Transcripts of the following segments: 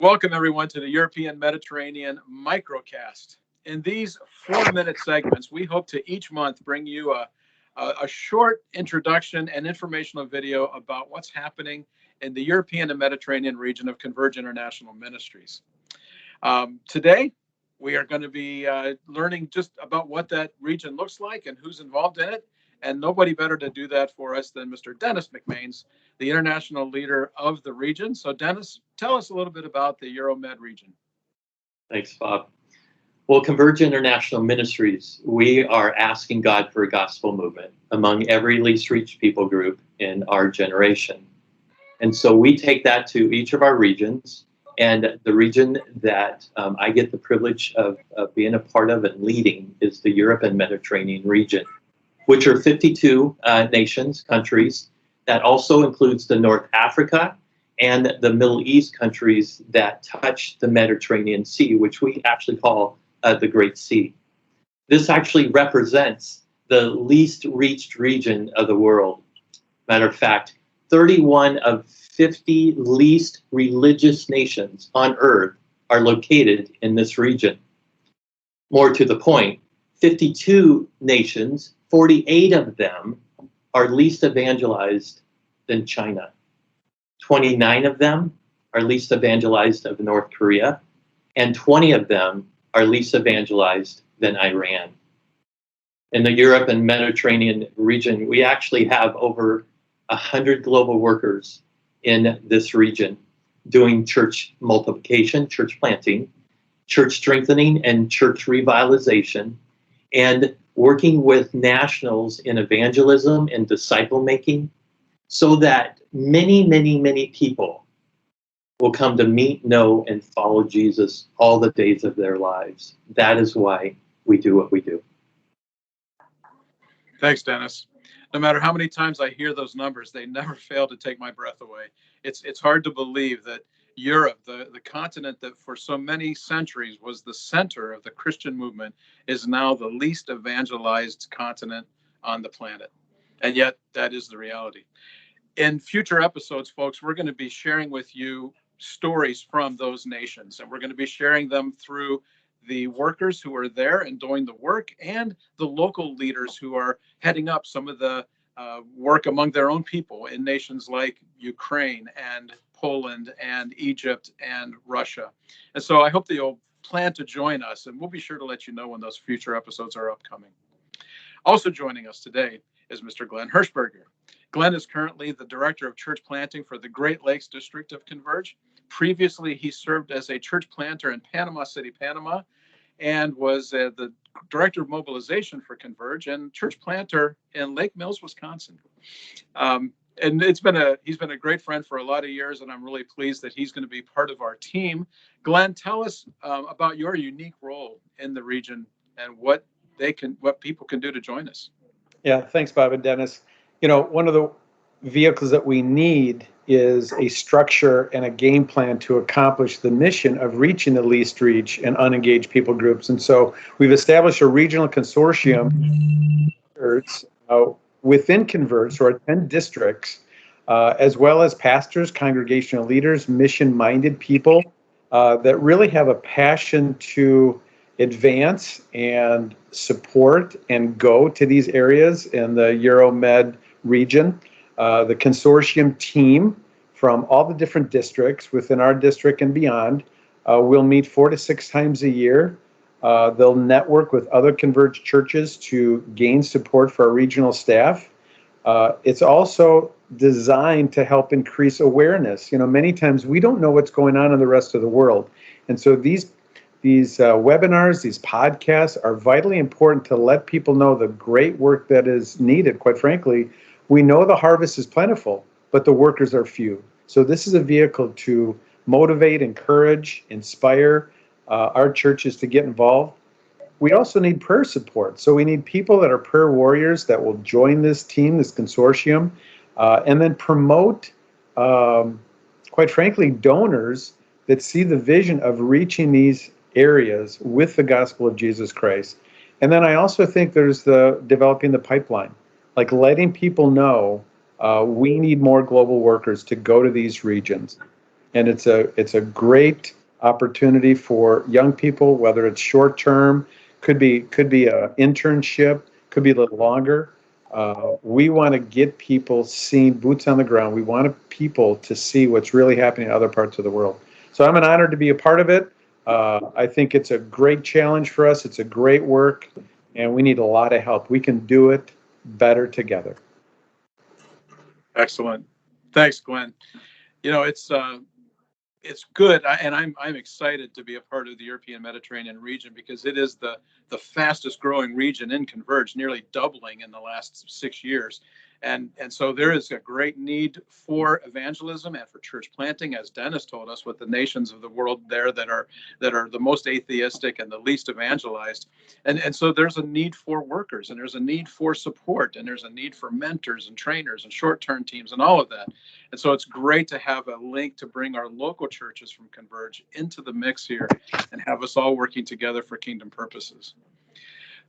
Welcome, everyone, to the European Mediterranean MicroCast. In these 4-minute segments, we hope to each month bring you a short introduction and informational video about what's happening in the European and Mediterranean region of Converge International Ministries. Today, we are going to be learning just about what that region looks like and who's involved in it. And nobody better to do that for us than Mr. Dennis McMains, the international leader of the region. So Dennis, tell us a little bit about the EuroMed region. Thanks, Bob. Well, Converge International Ministries, we are asking God for a gospel movement among every least reached people group in our generation. And so we take that to each of our regions. And the region that I get the privilege of being a part of and leading is the Europe and Mediterranean region, which are 52 nations, countries. That also includes the North Africa and the Middle East countries that touch the Mediterranean Sea, which we actually call the Great Sea. This actually represents the least reached region of the world. Matter of fact, 31 of 50 least religious nations on earth are located in this region. More to the point, 52 nations, 48 of them are least evangelized than China. 29 of them are least evangelized of North Korea, and 20 of them are least evangelized than Iran. In the Europe and Mediterranean region, we actually have over 100 global workers in this region doing church multiplication, church planting, church strengthening, and church revitalization, and working with nationals in evangelism and disciple making so that many people will come to meet, know, and follow Jesus all the days of their lives. That is why we do what we do. Thanks, Dennis. No matter how many times I hear those numbers, they never fail to take my breath away. It's hard to believe that Europe, the continent that for so many centuries was the center of the Christian movement, is now the least evangelized continent on the planet. And yet, that is the reality. In future episodes, folks, we're going to be sharing with you stories from those nations, and we're going to be sharing them through the workers who are there and doing the work and the local leaders who are heading up some of the work among their own people in nations like Ukraine and Poland and Egypt and Russia. And so I hope that you'll plan to join us, and we'll be sure to let you know when those future episodes are upcoming. Also joining us today is Mr. Glenn Herschberger. Glenn is currently the Director of Church Planting for the Great Lakes District of Converge. Previously, he served as a church planter in Panama City, Panama, and was the Director of Mobilization for Converge and church planter in Lake Mills, Wisconsin. And he's been a great friend for a lot of years, and I'm really pleased that he's going to be part of our team. Glenn, tell us about your unique role in the region and what people can do to join us. Yeah, thanks, Bob and Dennis. You know, one of the vehicles that we need is a structure and a game plan to accomplish the mission of reaching the least reach and unengaged people groups. And so we've established a regional consortium within Converge, so our 10 districts, as well as pastors, congregational leaders, mission-minded people that really have a passion to advance and support and go to these areas in the EuroMed region. The consortium team from all the different districts within our district and beyond will meet 4 to 6 times a year. They'll network with other Converge churches to gain support for our regional staff. It's also designed to help increase awareness. You know, many times we don't know what's going on in the rest of the world. And so these webinars, these podcasts are vitally important to let people know the great work that is needed. Quite frankly, we know the harvest is plentiful, but the workers are few. So this is a vehicle to motivate, encourage, inspire our churches to get involved. We also need prayer support. So we need people that are prayer warriors that will join this team, this consortium, and then promote, quite frankly, donors that see the vision of reaching these areas with the gospel of Jesus Christ. And then I also think there's the developing the pipeline, like letting people know we need more global workers to go to these regions. and it's a great opportunity for young people, whether it's short term, could be a internship, could be a little longer. We want to get people seeing boots on the ground. We want people to see what's really happening in other parts of the world. So I'm an honor to be a part of it. I think it's a great challenge for us. It's a great work, and we need a lot of help. We can do it better together. Excellent. Thanks, Glenn. You know, it's good, and I'm excited to be a part of the European Mediterranean region because it is the fastest growing region in Converge, nearly doubling in the last 6 years. And so there is a great need for evangelism and for church planting, as Dennis told us, with the nations of the world there that are the most atheistic and the least evangelized. And so there's a need for workers, and there's a need for support, and there's a need for mentors and trainers and short-term teams and all of that. And so it's great to have a link to bring our local churches from Converge into the mix here and have us all working together for kingdom purposes.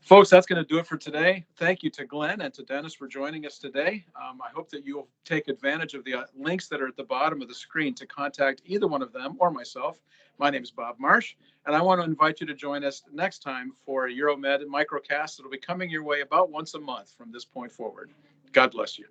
Folks, that's going to do it for today. Thank you to Glenn and to Dennis for joining us today. I hope that you'll take advantage of the links that are at the bottom of the screen to contact either one of them or myself. My name is Bob Marsh, and I want to invite you to join us next time for a EuroMed MicroCast. It'll be coming your way about once a month from this point forward. God bless you.